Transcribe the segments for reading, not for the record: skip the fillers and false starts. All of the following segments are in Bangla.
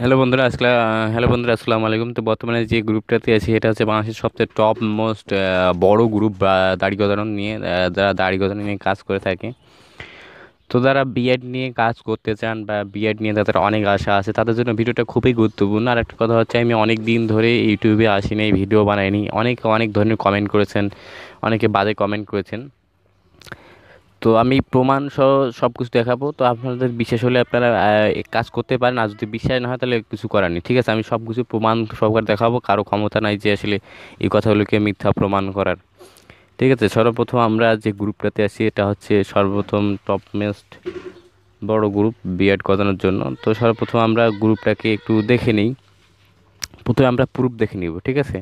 হ্যালো বন্ধুরা, আসসালামু আলাইকুম। তো বর্তমানে যে গ্রুপটাতে আছি এটা হচ্ছে বাংলাদেশের সবচেয়ে টপ মোস্ট বড় গ্রুপ বা দাড়ি গজানো নিয়ে, যারা দাড়ি গজানো নিয়ে কাজ করে থাকে। তো যারা বিএড নিয়ে কাজ করতে চান বা বিএড নিয়ে তাদের অনেক আশা আছে, তাদের জন্য ভিডিওটা খুবই গুরুত্বপূর্ণ। আর একটা কথা হচ্ছে, আমি অনেক দিন ধরে ইউটিউবে আসিনি, ভিডিও বানাইনি। অনেকে অনেক ধরনের কমেন্ট করেছেন, অনেকে বাজে কমেন্ট করেছেন। তো আমি প্রমাণ সহ সব কিছু দেখাবো। তো আপনাদের বিশ্বাস হলে আপনারা কাজ করতে পারেন, আর যদি বিশ্বাস না হয় তাহলে কিছু করার নেই। ঠিক আছে, আমি সব কিছু প্রমাণ সহকারে দেখাবো। কারো ক্ষমতা নাই যে আসলে এই কথাগুলোকে মিথ্যা প্রমাণ করার। ঠিক আছে, সর্বপ্রথম আমরা যে গ্রুপটাতে আছি এটা হচ্ছে সর্বপ্রথম টপ মোস্ট বড় গ্রুপ বিএড করানোর জন্য। তো সর্বপ্রথম আমরা গ্রুপটাকে একটু দেখে নিই। প্রথমে আমরা প্রুফ দেখে নিব, ঠিক আছে।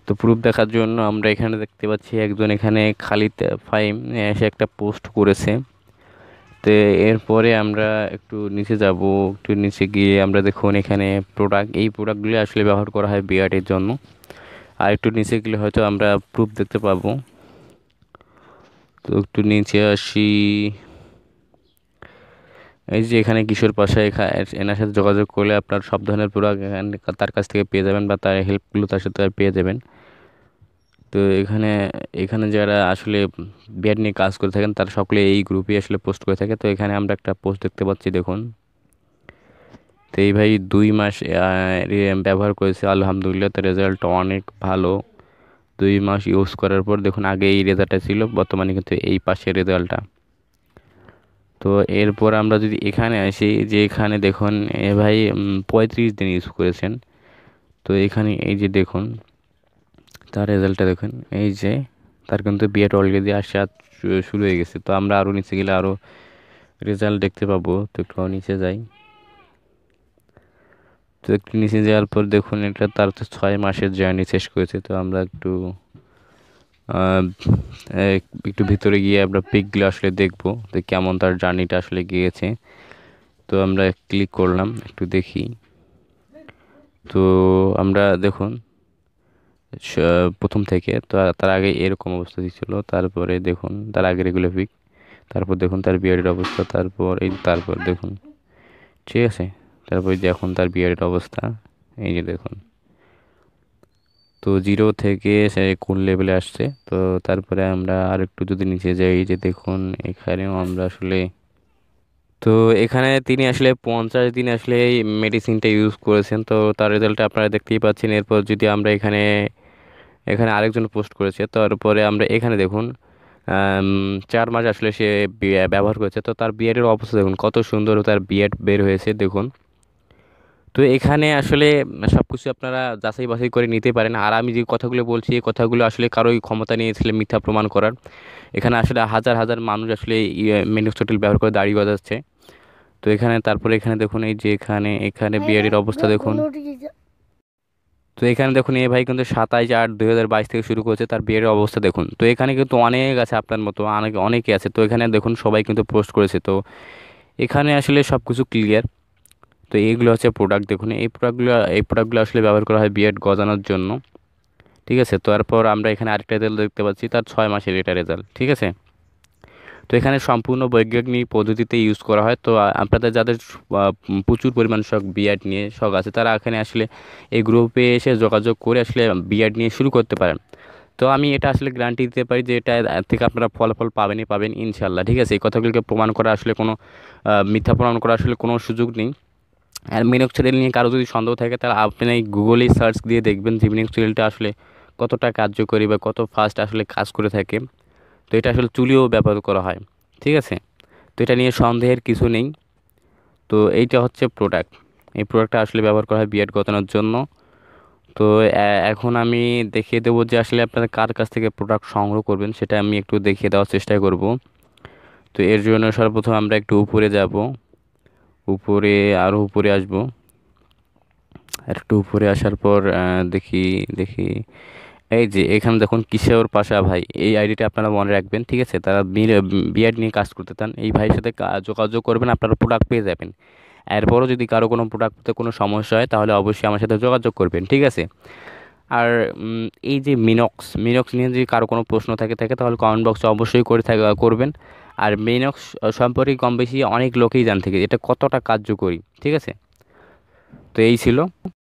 তো প্রুফ দেখার জন্য আমরা এখানে দেখতে পাচ্ছি একজন এখানে খালিদ ফাহিম এসে একটা পোস্ট করেছে। তো এরপরে আমরা একটু নিচে যাব। একটু নিচে গিয়ে আমরা দেখুন এখানে এই প্রোডাক্টগুলি আসলে ব্যবহার করা হয় বিআরের জন্য। আর একটু নিচে গেলে হয়তো আমরা প্রুফ দেখতে পাবো। তো একটু নিচে আসি। এই যে এখানে কিশোর পাশা, এনার সাথে যোগাযোগ করলে আপনার সব ধরনের প্রোডাক্ট এখানে তার কাছ থেকে পেয়ে যাবেন, বা তার হেল্পগুলো তার সাথে পেয়ে যাবেন। তো এখানে এখানে যারা আসলে বিআর নিয়ে কাজ করে থাকেন তারা সকলে এই গ্রুপে আসলে পোস্ট করে থাকে। তো এখানে আমরা একটা পোস্ট দেখতে পাচ্ছি, দেখুন। তো এই ভাই 2 মাস ব্যবহার করেছে, আলহামদুলিল্লাহ তার রেজাল্ট অনেক ভালো। 2 মাস ইউজ করার পর দেখুন, আগে এই রেজাল্টটা ছিল, বর্তমানে কিন্তু এই পাশের রেজাল্টটা। তো এরপর আমরা যদি এখানে আসি, যে এখানে দেখুন এ ভাই 35 দিন ইউজ করেছেন। তো এখানে এই যে দেখুন তার রেজাল্টটা দেখুন। এই যে তার কিন্তু বিএড অলরেডি আসা শুরু হয়ে গেছে। তো আমরা আরও নিচে গেলে আরও রেজাল্ট দেখতে পাবো। তো একটু নিচে যাই। তো একটু নিচে যাওয়ার পর দেখুন এটা তার তো 6 মাসের জার্নি শেষ করেছে। তো আমরা একটু আহ, একটু ভিতরে গিয়ে আমরা পিকগুলো আসলে দেখবো যে কেমন তার জার্নিটা আসলে গিয়েছে। তো আমরা ক্লিক করলাম, একটু দেখি। তো আমরা দেখুন প্রথম থেকে তো তার আগে এরকম অবস্থা ছিল, তারপরে দেখুন তার আগের এগুলো পিক, তারপর দেখুন তার বিয়ারের অবস্থা, তারপর দেখুন, ঠিক আছে। তারপর যে এখন তার বিয়ারের অবস্থা, এই যে দেখুন। তো জিরো থেকে সে কোন লেভেলে আসছে। তো তারপরে আমরা আর একটু যদি নিচে যাই, এই যে দেখুন এখানেও আমরা আসলে, তো এখানে তিনি আসলে 50 দিন আসলে এই মেডিসিনটা ইউজ করেছেন। তো তার রেজাল্টটা আপনারা দেখতেই পাচ্ছেন। এরপর যদি আমরা এখানে এখানে আরেকজন পোস্ট করেছে, তারপরে আমরা এখানে দেখুন 4 মাস আসলে সে ব্যবহার করেছে। তো তার বিএডের অবস্থা দেখুন, কত সুন্দর তার বিএড বের হয়েছে দেখুন। তো এখানে আসলে সব কিছু আপনারা যাচাই বাছাই করে নিতে পারেন। আর আমি যে কথাগুলো বলছি এই কথাগুলো আসলে কারোই ক্ষমতা নিয়েছিল মিথ্যা প্রমাণ করার। এখানে আসলে হাজার হাজার মানুষ আসলে মিনোক্সিডিল ব্যবহার করে দাড়ি গজাচ্ছে। তো এখানে তারপরে এখানে দেখুন, এই যে এখানে এখানে বিএডের অবস্থা দেখুন। তো এখানে দেখুন এই ভাই কিন্তু 27/8/2022 থেকে শুরু করেছে, তার বিয়ের অবস্থা দেখুন। তো এখানে কিন্তু অনেক আছে আপনার মতো, অনেকে আছে। তো এখানে দেখুন সবাই কিন্তু পোস্ট করেছে। তো এখানে আসলে সব কিছু ক্লিয়ার। তো এইগুলো হচ্ছে প্রোডাক্ট, দেখুন এই প্রোডাক্টগুলো আসলে ব্যবহার করা হয় বিএড গজানোর জন্য। ঠিক আছে, তো তারপর আমরা এখানে আরেকটা রেজাল্ট দেখতে পাচ্ছি, তার 6 মাসের এটা রেজাল্ট, ঠিক আছে। তো এখানে সম্পূর্ণ বৈজ্ঞানিক পদ্ধতিতে ইউজ করা হয়। তো আপনাদের যাদের প্রচুর পরিমাণ শখ বিএড নিয়ে শখ আছে, তারা এখানে আসলে এই গ্রুপে এসে যোগাযোগ করে আসলে বিএড নিয়ে শুরু করতে পারেন। তো আমি এটা আসলে গ্যারান্টি দিতে পারি যে এটা থেকে আপনারা ফলাফল পাবেন ইনশাল্লাহ। ঠিক আছে, এই কথাগুলোকে প্রমাণ করা আসলে কোনো মিথ্যা প্রমাণ করা আসলে কোনো সুযোগ নেই। আর মিনোক্সিডিল নিয়ে কারো যদি সন্দেহ থাকে, তাহলে আপনি এই গুগলেই সার্চ দিয়ে দেখবেন যে মিনোক্সিডিলটা আসলে কতটা কার্যকরী বা কত ফাস্ট আসলে কাজ করে থাকে। তো এটা আসলে চুলিও ব্যবহার করা হয়, ঠিক আছে। তো এটা নিয়ে সন্দেহের কিছু নেই। তো এইটা হচ্ছে প্রোডাক্ট। এই প্রোডাক্টটা আসলে ব্যবহার করা হয় বিএড গতানোর জন্য। তো এখন আমি দেখিয়ে দেবো যে আসলে আপনারা কার কাছ থেকে প্রোডাক্ট সংগ্রহ করবেন, সেটা আমি একটু দেখিয়ে দেওয়ার চেষ্টা করব। তো এর জন্য সর্বপ্রথম আমরা একটু উপরে যাব, উপরে আরও উপরে আসব। আর একটু উপরে আসার পর দেখি দেখি এই যে এখানে দেখুন কিশোর পাশা ভাই, এই আইডিটা আপনারা মনে রাখবেন, ঠিক আছে। তারা বিএড নিয়ে কাজ করতে চান, এই ভাইয়ের সাথে যোগাযোগ করবেন, আপনারা প্রোডাক্ট পেয়ে যাবেন। এরপরও যদি কারো কোনো প্রোডাক্টে কোনো সমস্যা হয়, তাহলে অবশ্যই আমার সাথে যোগাযোগ করবেন, ঠিক আছে। আর এই যে মিনক্স নিয়ে যদি কারো কোনো প্রশ্ন থাকে তাহলে কমেন্ট বক্সে অবশ্যই করবেন। আর মিনক্স সম্পর্কে কম বেশি অনেক লোকেই জান থেকে এটা কতটা কার্যকরী, ঠিক আছে। তো এই ছিল